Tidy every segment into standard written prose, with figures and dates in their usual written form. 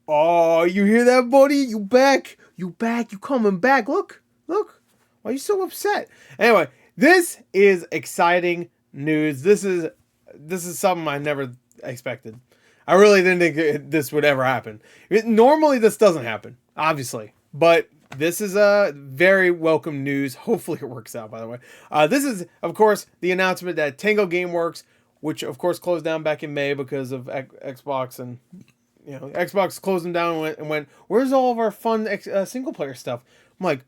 Oh, you hear that, buddy? You back? You back? You coming back? Look, look. Why are you so upset? Anyway, this is exciting news. This is something I never expected. I really didn't think this would ever happen. Normally, this doesn't happen, obviously, but this is a very welcome news. Hopefully, it works out. By the way, this is, of course, the announcement that Tango Gameworks, which of course closed down back in May because of Xbox and Xbox closed them down and went, "Where's all of our fun single player stuff?" I'm like,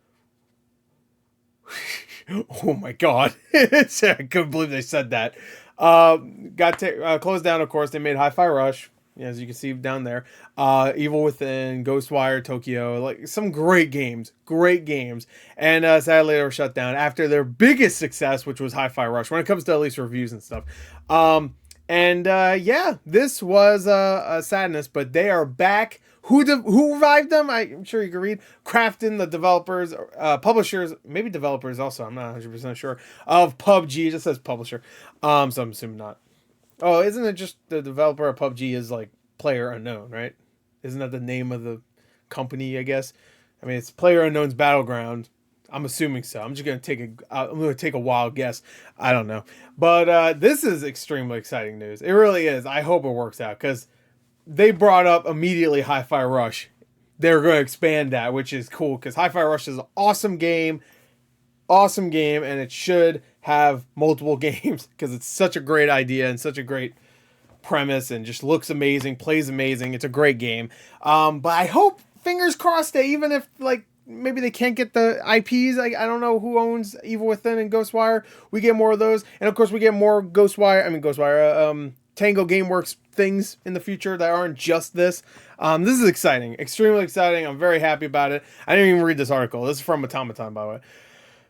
oh my god, I couldn't believe they said that. Closed down. Of course, they made Hi-Fi Rush, as you can see down there. Evil Within, Ghostwire Tokyo, like some great games. And sadly, they were shut down after their biggest success, which was Hi-Fi Rush, when it comes to at least reviews and stuff. Yeah, this was a sadness, but they are back. Who revived them? I'm sure you can read. KRAFTON, the developers, publishers, maybe developers also. I'm not 100% sure. Of PUBG, it just says publisher. So I'm assuming not. Oh, isn't it just the developer of PUBG is like Player Unknown, right? Isn't that the name of the company? I guess. I mean, it's Player Unknown's Battleground. I'm assuming so. I'm just gonna take a wild guess. I don't know, but this is extremely exciting news. It really is. I hope it works out because they brought up immediately Hi-Fi Rush. They're going to expand that, which is cool because Hi-Fi Rush is an awesome game, and it should have multiple games because it's such a great idea and such a great premise and just looks amazing, plays amazing. It's a great game. But I hope, fingers crossed, that even if like maybe they can't get the IPs, like I don't know who owns Evil Within and Ghostwire, we get more of those, and of course we get more Tango Gameworks things in the future that aren't just this. This is exciting, extremely exciting. I'm very happy about it. I didn't even read this article. This is from Automaton, by the way.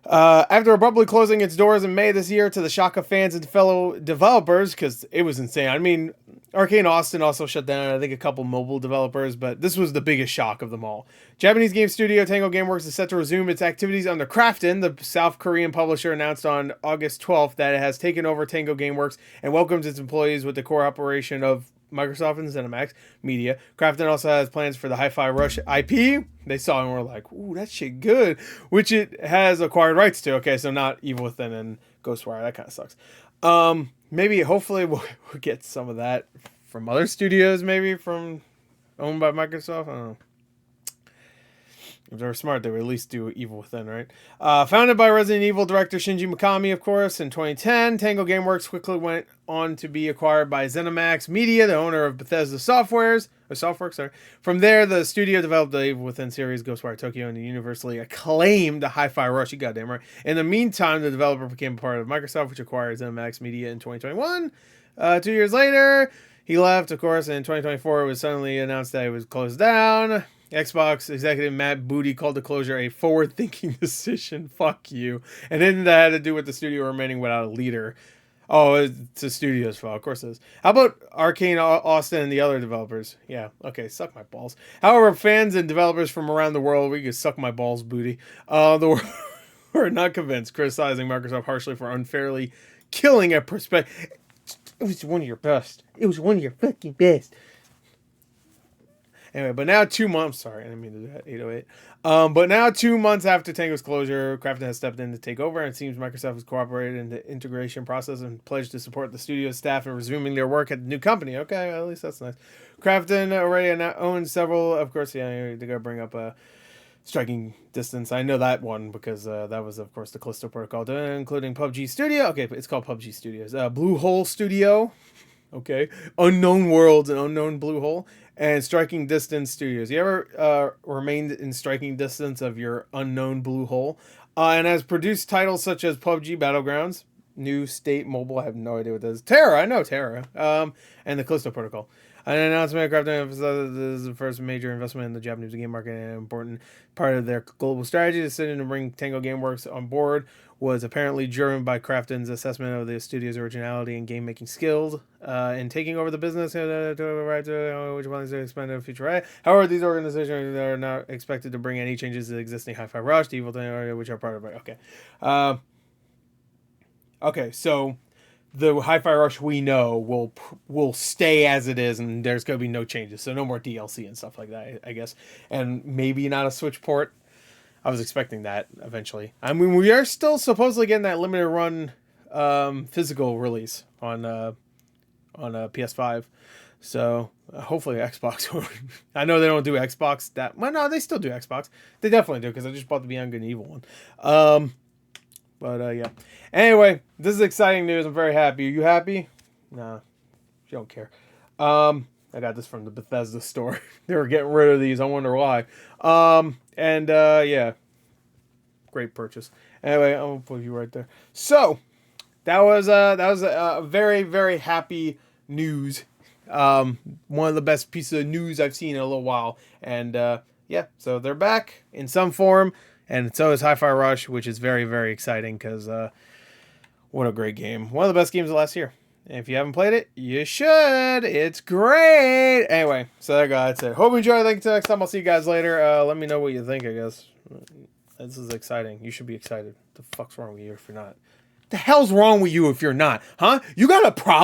After abruptly closing its doors in May this year to the shock of fans and fellow developers, because it was insane. I mean, Arcane Austin also shut down, I think, a couple mobile developers, but this was the biggest shock of them all. Japanese game studio Tango Gameworks is set to resume its activities under KRAFTON. The South Korean publisher announced on August 12th that it has taken over Tango Gameworks and welcomes its employees with the core operation of Microsoft and ZeniMax Media. KRAFTON also has plans for the Hi-Fi Rush IP. They saw it and were like, ooh, that shit good. Which it has acquired rights to. Okay, so not Evil Within and Ghostwire. That kind of sucks. Maybe, hopefully, we'll get some of that from other studios, maybe from owned by Microsoft. I don't know. If they were smart, they would at least do Evil Within, right? Founded by Resident Evil director Shinji Mikami, of course, in 2010, Tango Gameworks quickly went on to be acquired by ZeniMax Media, the owner of Bethesda Softworks. From there, the studio developed the Evil Within series, Ghostwire Tokyo, and the universally acclaimed Hi-Fi Rush. You goddamn right. In the meantime, the developer became part of Microsoft, which acquired ZeniMax Media in 2021. 2 years later, he left, of course, and in 2024, it was suddenly announced that it was closed down. Xbox executive Matt Booty called the closure a forward-thinking decision. Fuck you. And then that had to do with the studio remaining without a leader. Oh, it's a studio's fault. Of course it is. How about Arcane Austin and the other developers? Yeah, okay, suck my balls. However, fans and developers from around the world, we could suck my balls, Booty. The world were not convinced, criticizing Microsoft harshly for unfairly killing a perspective. It was one of your best. It was one of your fucking best. Anyway, but now 2 months. Sorry, I didn't mean to do that. 808. But now 2 months after Tango's closure, KRAFTON has stepped in to take over, and it seems Microsoft has cooperated in the integration process and pledged to support the studio's staff in resuming their work at the new company. Okay, well, at least that's nice. KRAFTON already owns several. Of course, yeah, they gotta bring up Striking Distance. I know that one because that was, of course, the Callisto Protocol, including PUBG Studio. Okay, it's called PUBG Studios. Blue Hole Studio. Okay, Unknown Worlds and Unknown Blue Hole. And Striking Distance Studios. You ever remained in striking distance of your unknown blue hole? And has produced titles such as PUBG Battlegrounds, New State Mobile. I have no idea what that is. Terra, I know Terra. And the Callisto Protocol. An announcement of KRAFTON emphasizes this is the first major investment in the Japanese game market and an important part of their global strategy. The decision to bring Tango Gameworks on board was apparently driven by KRAFTON's assessment of the studio's originality and game-making skills in taking over the business, which ones they expand in the future. However, these organizations are not expected to bring any changes to the existing Hi-Fi Rush, the Evil Thing, which are part of it. Okay. Okay, so the Hi-Fi Rush we know will stay as it is, and there's going to be no changes. So no more DLC and stuff like that, I guess. And maybe not a Switch port. I was expecting that eventually. I mean, we are still supposedly getting that limited run physical release on PS5. So hopefully Xbox. I know they don't do Xbox that. Well, no, they still do Xbox. They definitely do because I just bought the Beyond Good and Evil one. But yeah. Anyway, this is exciting news. I'm very happy. Are you happy? Nah, you don't care. I got this from the Bethesda store. They were getting rid of these. I wonder why. Yeah, great purchase. Anyway, I'm gonna put you right there. So that was a very, very happy news. One of the best pieces of news I've seen in a little while. And yeah, so they're back in some form, and so is Hi-Fi Rush, which is very, very exciting because what a great game. One of the best games of last year. And if you haven't played it, you should. It's great. Anyway, so there you go. That's it. Hope you enjoyed. Thank you. Till next time. I'll see you guys later. Let me know what you think, I guess. This is exciting. You should be excited. What the fuck's wrong with you if you're not? What the hell's wrong with you if you're not? Huh? You got a problem?